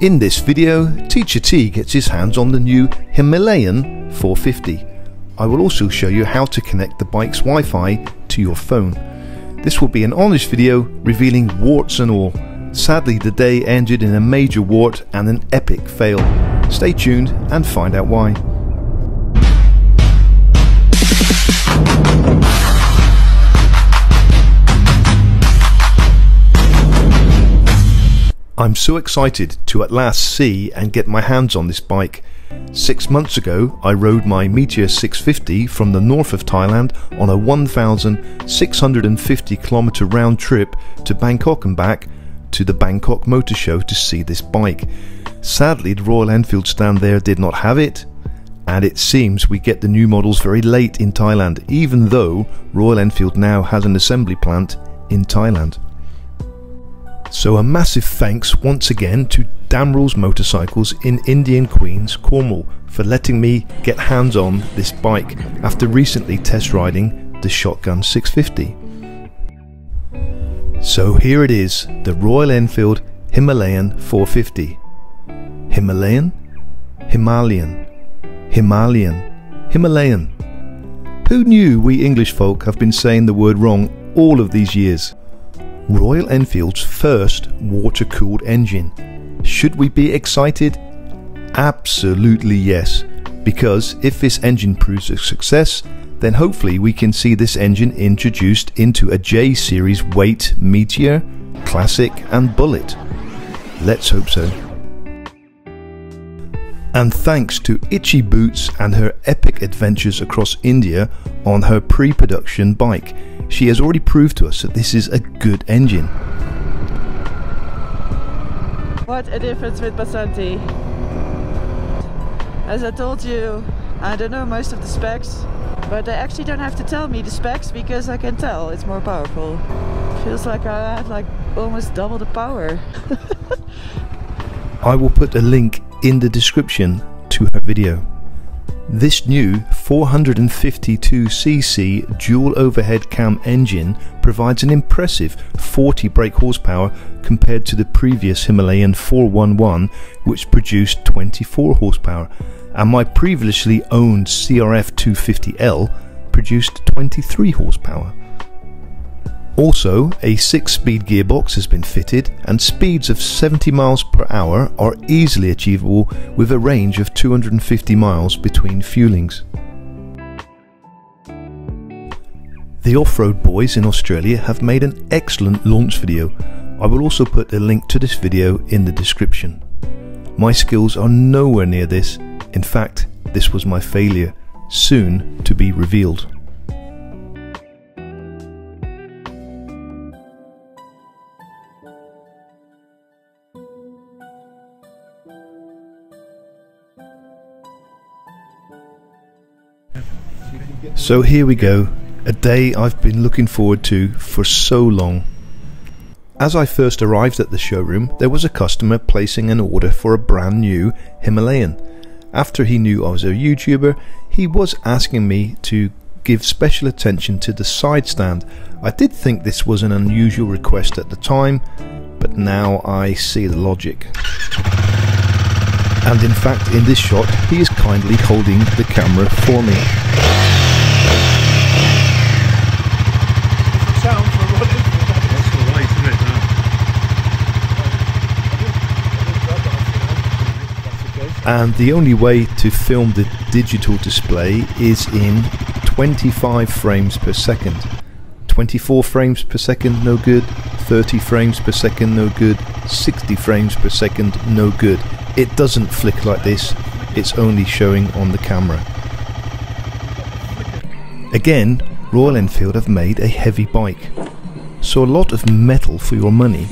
In this video, Teacher T gets his hands on the new Himalayan 450. I will also show you how to connect the bike's Wi-Fi to your phone. This will be an honest video revealing warts and all. Sadly, the day ended in a major wart and an epic fail. Stay tuned and find out why. I'm so excited to at last see and get my hands on this bike. 6 months ago I rode my Meteor 650 from the north of Thailand on a 1,650 kilometer round trip to Bangkok and back to the Bangkok Motor Show to see this bike. Sadly, the Royal Enfield stand there did not have it, and it seems we get the new models very late in Thailand, even though Royal Enfield now has an assembly plant in Thailand. So a massive thanks once again to Damrel's Motorcycles in Indian Queens, Cornwall, for letting me get hands on this bike after recently test riding the Shotgun 650. So here it is, the Royal Enfield Himalayan 450. Himalayan? Himalayan. Himalayan. Himalayan. Who knew we English folk have been saying the word wrong all of these years? Royal Enfield's first water-cooled engine. Should we be excited? Absolutely yes, because if this engine proves a success, then hopefully we can see this engine introduced into a J-Series weight Meteor, Classic and Bullet. Let's hope so. And thanks to Itchy Boots and her epic adventures across India on her pre-production bike, she has already proved to us that this is a good engine. What a difference with Basanti. As I told you, I don't know most of the specs, but they actually don't have to tell me the specs because I can tell it's more powerful. Feels like I have like almost double the power. I will put a link in the description to her video. This new 452cc dual overhead cam engine provides an impressive 40 brake horsepower compared to the previous Himalayan 411, which produced 24 horsepower, and my previously owned CRF 250L produced 23 horsepower. Also, a 6-speed gearbox has been fitted, and speeds of 70 miles per hour are easily achievable with a range of 250 miles between fuelings. The Off-Road Boys in Australia have made an excellent launch video. I will also put a link to this video in the description. My skills are nowhere near this. In fact, this was my failure, soon to be revealed. So here we go, a day I've been looking forward to for so long. As I first arrived at the showroom, there was a customer placing an order for a brand new Himalayan. After he knew I was a YouTuber, he was asking me to give special attention to the side stand. I did think this was an unusual request at the time, but now I see the logic. And in fact, in this shot, he is kindly holding the camera for me. And the only way to film the digital display is in 25 frames per second. 24 frames per second, no good. 30 frames per second, no good. 60 frames per second, no good. It doesn't flick like this, it's only showing on the camera. Again, Royal Enfield have made a heavy bike, so a lot of metal for your money,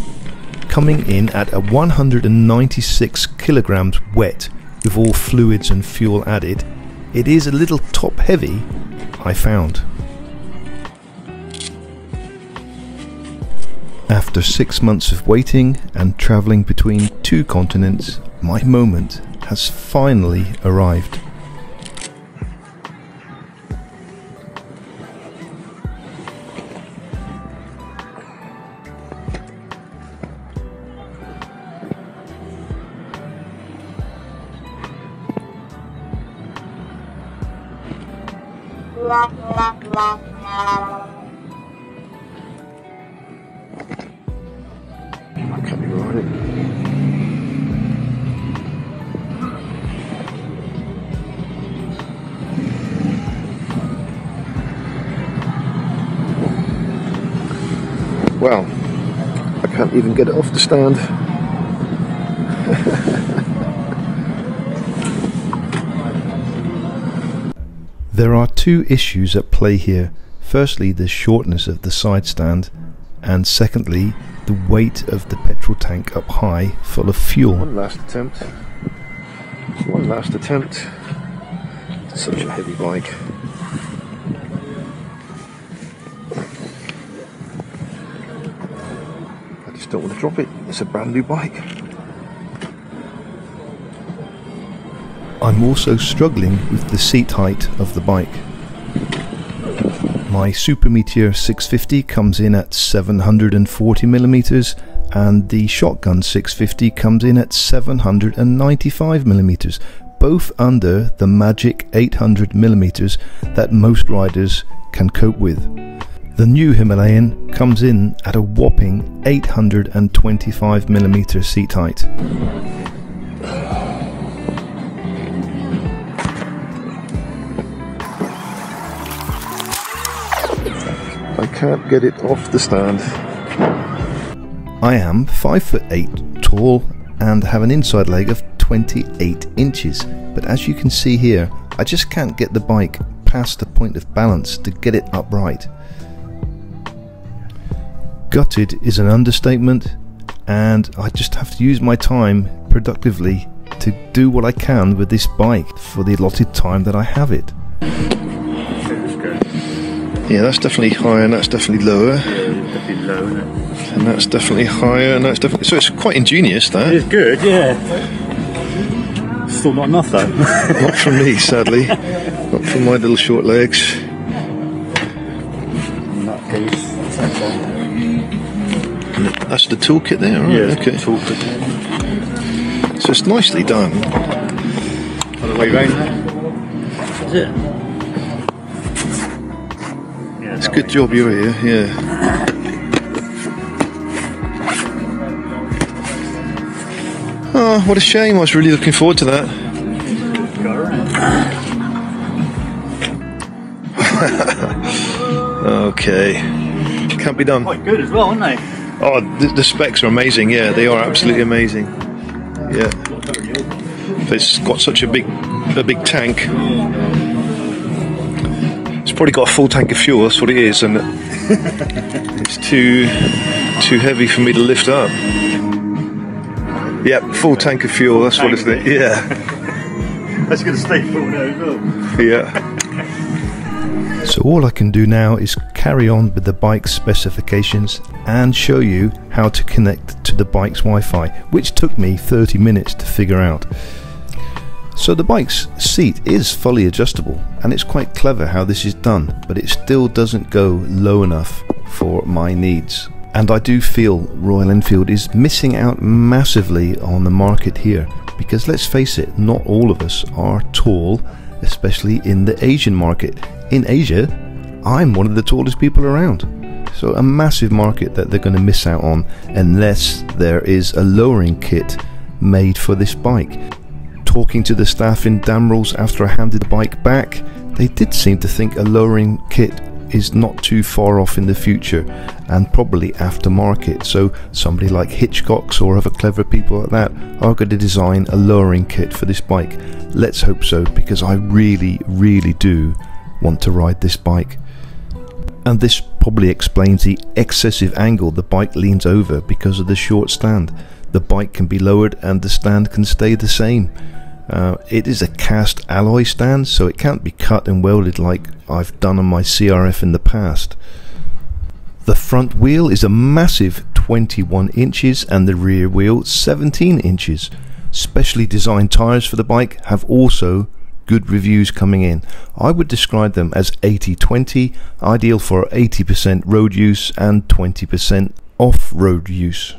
coming in at a 196 kilograms wet with all fluids and fuel added. It is a little top heavy, I found. After 6 months of waiting and travelling between 2 continents, my moment has finally arrived. Can't be right. Well, I can't even get it off the stand. There are two issues at play here. Firstly, the shortness of the side stand, and secondly, the weight of the petrol tank up high full of fuel. One last attempt. One last attempt. It's such a heavy bike. I just don't want to drop it. It's a brand new bike. I'm also struggling with the seat height of the bike. My Super Meteor 650 comes in at 740mm and the Shotgun 650 comes in at 795mm, both under the magic 800mm that most riders can cope with. The new Himalayan comes in at a whopping 825mm seat height. I can't get it off the stand. I am 5'8" tall and have an inside leg of 28 inches, but as you can see here, I just can't get the bike past the point of balance to get it upright. Gutted is an understatement, and I just have to use my time productively to do what I can with this bike for the allotted time that I have it. Yeah, that's definitely higher and that's definitely lower. Definitely low, isn't it? And that's definitely higher and that's definitely... So it's quite ingenious, that. It's good, yeah. Still not enough though. Not from me, sadly. Not from my little short legs. In that case, And that's the toolkit there, right? yeah, Okay. toolkit. So it's nicely done. Other way round there. Is it? Yeah, It's a good job you're here, yeah. Oh, what a shame. I was really looking forward to that. Okay. Can't be done. Quite good as well, aren't they? Oh, the specs are amazing, yeah. They are absolutely amazing. Yeah. It's got such a big tank. It's probably got a full tank of fuel, that's what it is, and it's too heavy for me to lift up. Yep, full tank of fuel, that's what it's doing. Yeah. That's going to stay full now as well. Yeah. So all I can do now is carry on with the bike's specifications and show you how to connect to the bike's Wi-Fi, which took me 30 minutes to figure out. So the bike's seat is fully adjustable, and it's quite clever how this is done, but it still doesn't go low enough for my needs. And I do feel Royal Enfield is missing out massively on the market here, because let's face it, not all of us are tall, especially in the Asian market. In Asia, I'm one of the tallest people around. So a massive market that they're going to miss out on unless there is a lowering kit made for this bike. Talking to the staff in Damrels after I handed the bike back, they did seem to think a lowering kit is not too far off in the future and probably aftermarket, so somebody like Hitchcock's or other clever people like that are going to design a lowering kit for this bike. Let's hope so, because I really do want to ride this bike. And this probably explains the excessive angle the bike leans over because of the short stand. The bike can be lowered and the stand can stay the same. It is a cast alloy stand, so it can't be cut and welded like I've done on my CRF in the past. The front wheel is a massive 21 inches and the rear wheel 17 inches. Specially designed tyres for the bike have also good reviews coming in. I would describe them as 80-20, ideal for 80% road use and 20% off-road use.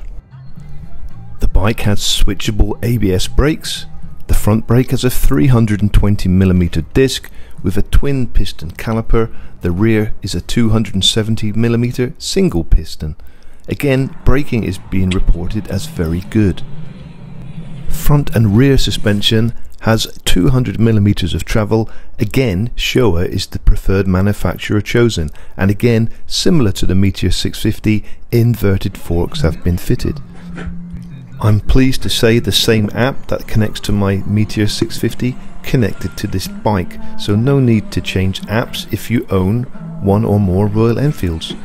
The bike has switchable ABS brakes. The front brake has a 320mm disc with a twin piston caliper. The rear is a 270mm single piston. Again, braking is being reported as very good. Front and rear suspension has 200mm of travel. Again, Showa is the preferred manufacturer chosen, and again, similar to the Meteor 650, inverted forks have been fitted. I'm pleased to say the same app that connects to my Meteor 650 connected to this bike, so no need to change apps if you own one or more Royal Enfields.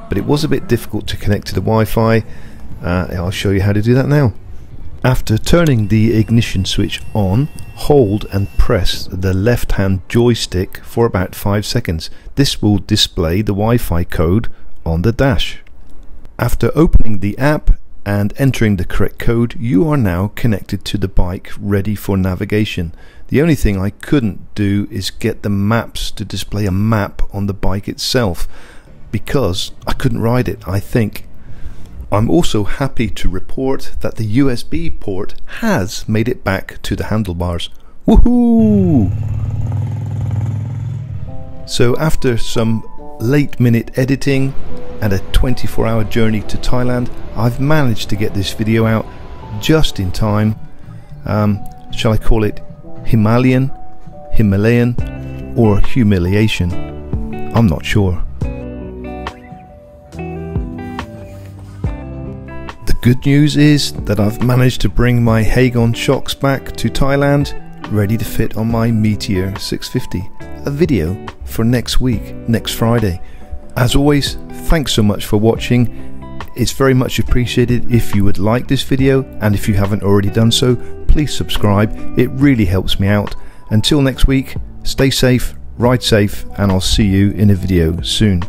But it was a bit difficult to connect to the Wi-Fi. I'll show you how to do that now. After turning the ignition switch on, hold and press the left hand joystick for about 5 seconds. This will display the Wi-Fi code on the dash. After opening the app and entering the correct code, you are now connected to the bike, ready for navigation. The only thing I couldn't do is get the maps to display a map on the bike itself, because I couldn't ride it, I think. I'm also happy to report that the USB port has made it back to the handlebars. Woohoo! So after some late-minute editing and a 24-hour journey to Thailand, I've managed to get this video out just in time. Shall I call it Himalayan, or humiliation? I'm not sure. The good news is that I've managed to bring my Hagon shocks back to Thailand, ready to fit on my Meteor 650. A video for next week, next Friday. As always, thanks so much for watching. It's very much appreciated if you would like this video, and if you haven't already done so, please subscribe. It really helps me out. Until next week, stay safe, ride safe, and I'll see you in a video soon.